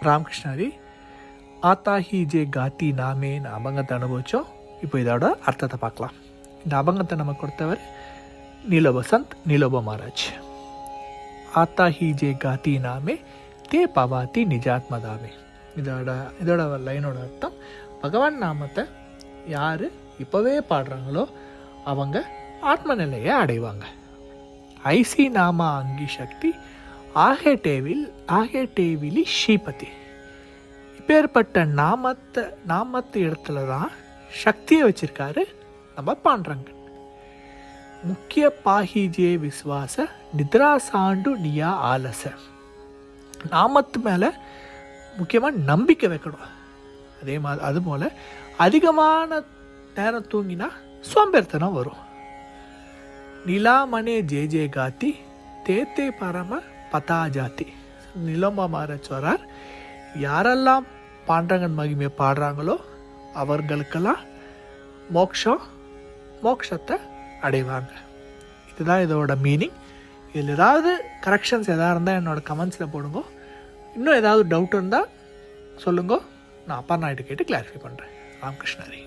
ராமகிருஷ்ணாரி ஆத்தா he J காத்தி நாமேன்னு அபங்கத்தை அனுபவித்தோம். இப்போ இதோட அர்த்தத்தை பார்க்கலாம். இந்த அபங்கத்தை நம்ம கொடுத்தவர் நீலோபசந்த் நீலோப மகாராஜ். ஆத்தா ஹி ஜே காத்தி நாமே தே பவாத்தி நிஜாத்மதாமே. இதோட லைனோட அர்த்தம், பகவான் நாமத்தை யார் இப்போவே பாடுறாங்களோ அவங்க ஆத்ம நிலையை அடைவாங்க. ஐசி நாமா அங்கி சக்தி ஆகே டேவிலி ஸ்ரீபதி. இப்பேற்பட்ட நாமத்து இடத்துல தான் சக்தியை வச்சிருக்காரு நம்ம பாண்டுரங்கன். முக்கிய பாஹிஜே விஸ்வாச நித்ராசாண்டு நியா ஆலச. நாமத்து மேலே முக்கியமாக நம்பிக்கை வைக்கணும். அதுபோல் அதிகமான நேரம் தூங்கினா சோம்பேறித்தனம் வரும். நிலாமனே ஜே ஜே காத்தி தேத்தே பரம பதா ஜாதி. நிலோப மகாராஜ் சொல்றார், யாரெல்லாம் பாண்டரங்கன் மகிமையை பாடுறாங்களோ அவர்களுக்கெல்லாம் மோக்ஷத்தை அடைவாங்க. இதுதான் இதோட மீனிங். இதில் ஏதாவது கரெக்ஷன்ஸ் எதாவது இருந்தால் என்னோடய கமெண்ட்ஸில் போடுங்க. இன்னும் ஏதாவது டவுட் இருந்தால் சொல்லுங்க, நான் அப்பா நாயுடு கேட்டு கிளாரிஃபை பண்ணுறேன். ராமகிருஷ்ணாரி.